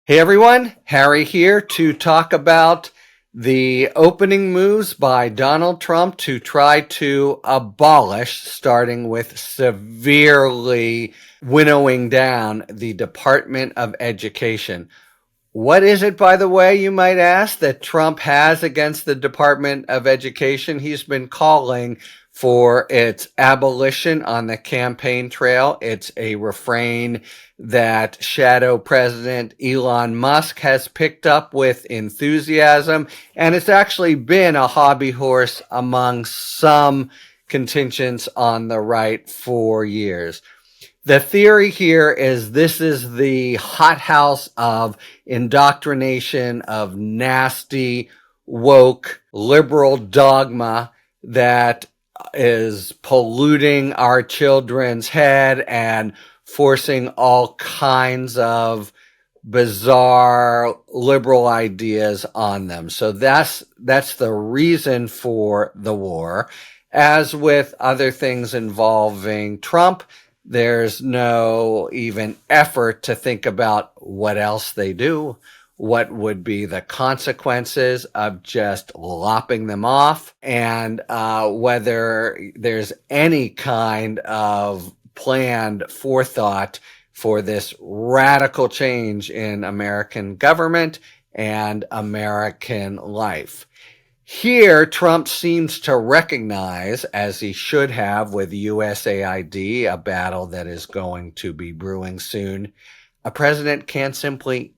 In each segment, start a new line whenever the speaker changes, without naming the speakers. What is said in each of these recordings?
Hey everyone, Harry here to talk about the opening moves by Donald Trump to try to abolish, starting with severely winnowing down the Department of Education. What is it, by the way, you might ask, that Trump has against the Department of Education? He's been calling for its abolition on the campaign trail. It's a refrain that Shadow President Elon Musk has picked up with enthusiasm, and it's actually been a hobby horse among some contingents on the right for years. The theory here is this is the hothouse of indoctrination, of nasty, woke, liberal dogma that is polluting our children's head and forcing all kinds of bizarre liberal ideas on them. So that's the reason for the war. As with other things involving Trump, there's no even effort to think about what else they do, what would be the consequences of just lopping them off, and whether there's any kind of planned forethought for this radical change in American government and American life. Here, Trump seems to recognize, as he should have with USAID, a battle that is going to be brewing soon, a president can't simply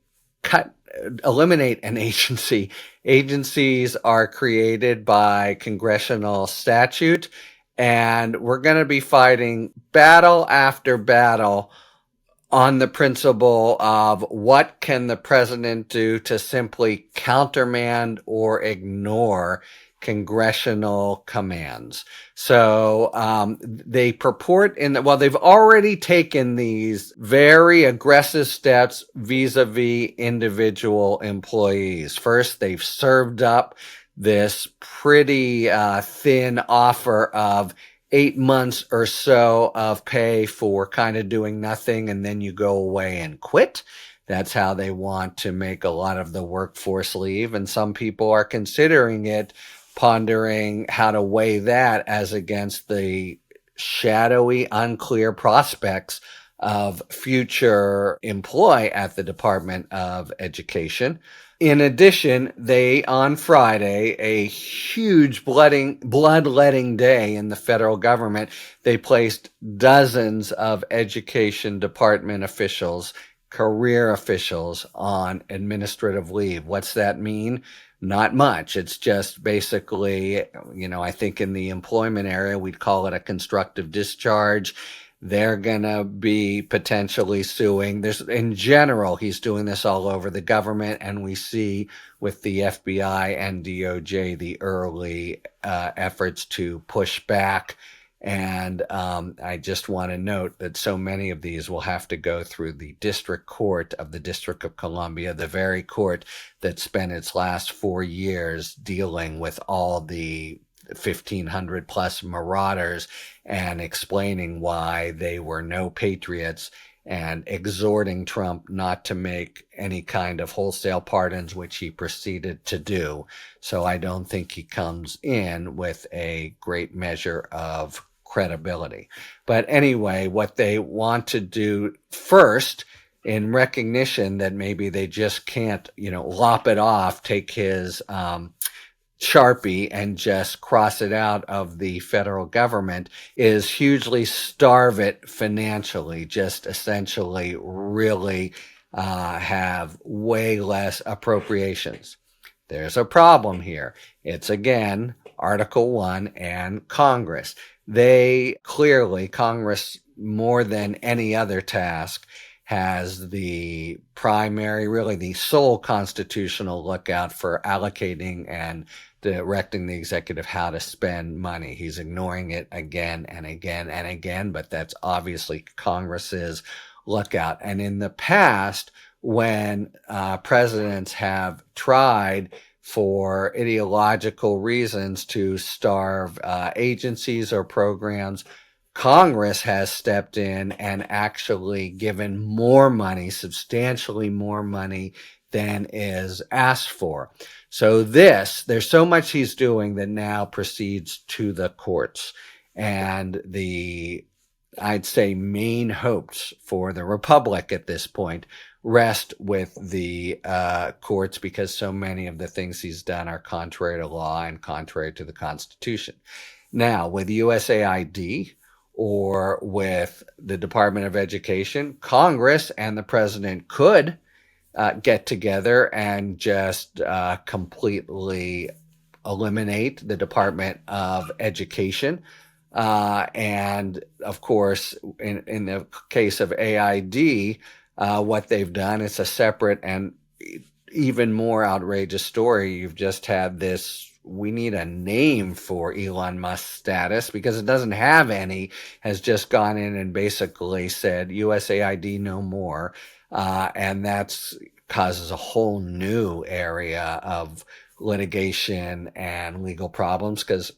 eliminate an agency. Agencies are created by congressional statute, and we're going to be fighting battle after battle on the principle of what can the president do to simply countermand or ignore congressional commands. So they purport they've already taken these very aggressive steps vis-a-vis individual employees. First, they've served up this pretty thin offer of 8 months or so of pay for kind of doing nothing, and then you go away and quit. That's how they want to make a lot of the workforce leave. And some people are considering it, pondering how to weigh that as against the shadowy, unclear prospects of future employ at the Department of Education. In addition, they, on Friday, a huge bloodletting day in the federal government, they placed dozens of education department officials, career officials, on administrative leave. What's that mean? Not much. It's just basically, I think in the employment area, we'd call it a constructive discharge. They're going to be potentially suing. In general, he's doing this all over the government, and we see with the FBI and DOJ the early efforts to push back. And I just want to note that so many of these will have to go through the District Court of the District of Columbia, the very court that spent its last 4 years dealing with all the 1,500 plus marauders and explaining why they were no patriots and exhorting Trump not to make any kind of wholesale pardons, which he proceeded to do. So I don't think he comes in with a great measure of credibility. But anyway, what they want to do first, in recognition that maybe they just can't, lop it off, take his Sharpie and just cross it out of the federal government, is hugely starve it financially, just essentially really have way less appropriations. There's a problem here. It's, again, Article 1 and Congress. Congress, more than any other task, has the primary, really the sole constitutional lookout for allocating and directing the executive how to spend money. He's ignoring it again and again and again, but that's obviously Congress's lookout. And in the past, when presidents have tried for ideological reasons to starve agencies or programs, Congress has stepped in and actually given more money, substantially more money than is asked for. So there's so much he's doing that now proceeds to the courts. And I'd say, main hopes for the Republic at this point rest with the courts, because so many of the things he's done are contrary to law and contrary to the Constitution. Now, with USAID or with the Department of Education, Congress and the president could get together and just completely eliminate the Department of Education. And of course, in the case of AID, what they've done is a separate and even more outrageous story. You've just had this, we need a name for Elon Musk's status because it doesn't have any, has just gone in and basically said USAID no more. And that's causes a whole new area of litigation and legal problems, because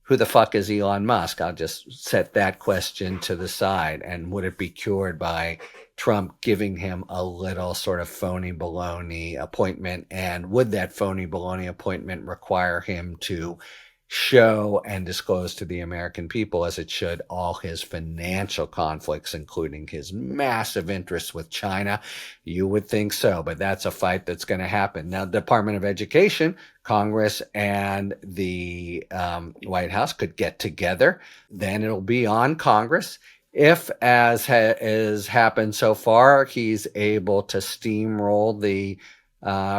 who the fuck is Elon Musk? I'll just set that question to the side. And would it be cured by Trump giving him a little sort of phony baloney appointment? And would that phony baloney appointment require him to show and disclose to the American people, as it should, all his financial conflicts, including his massive interests with China? You would think so, but that's a fight that's going to happen. Now, the Department of Education, Congress, and the White House could get together. Then it'll be on Congress. If, as has happened so far, he's able to steamroll the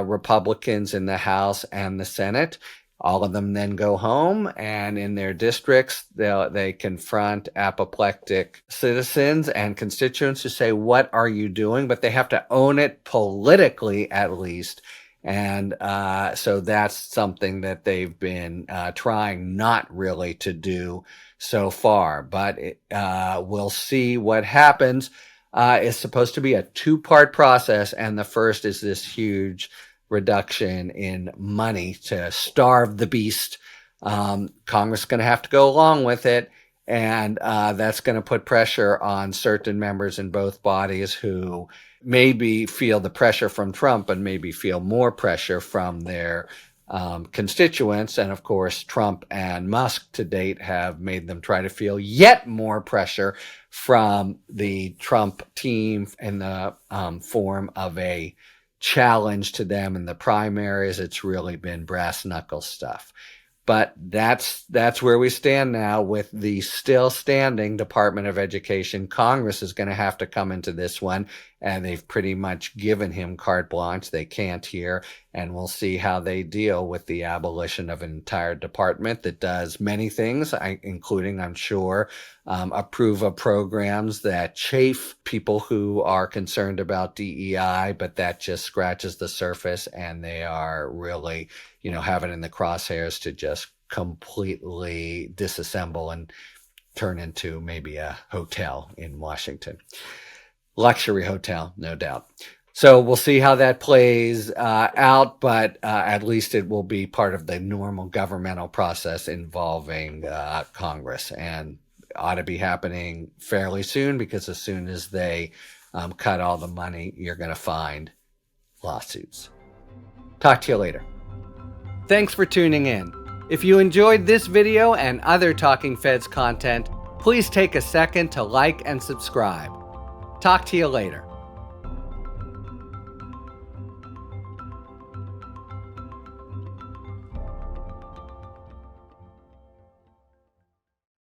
Republicans in the House and the Senate, all of them then go home, and in their districts, they confront apoplectic citizens and constituents who say, what are you doing? But they have to own it politically, at least. And so that's something that they've been trying not really to do so far. But we'll see what happens. It's supposed to be a two-part process, and the first is this huge reduction in money to starve the beast. Congress is going to have to go along with it, and that's going to put pressure on certain members in both bodies who maybe feel the pressure from Trump and maybe feel more pressure from their constituents. And of course, Trump and Musk to date have made them try to feel yet more pressure from the Trump team in the form of a challenge to them in the primaries. It's really been brass knuckle stuff. But that's where we stand now with the still standing Department of Education. Congress is going to have to come into this one, and they've pretty much given him carte blanche. They can't here, and we'll see how they deal with the abolition of an entire department that does many things, including, I'm sure, approve of programs that chafe people who are concerned about DEI, but that just scratches the surface, and they are really, have it in the crosshairs to just completely disassemble and turn into maybe a hotel in Washington. Luxury hotel, no doubt. So we'll see how that plays out, but at least it will be part of the normal governmental process involving Congress, and ought to be happening fairly soon, because as soon as they cut all the money, you're going to find lawsuits. Talk to you later. Thanks for tuning in. If you enjoyed this video and other Talking Feds content, please take a second to like and subscribe. Talk to you later.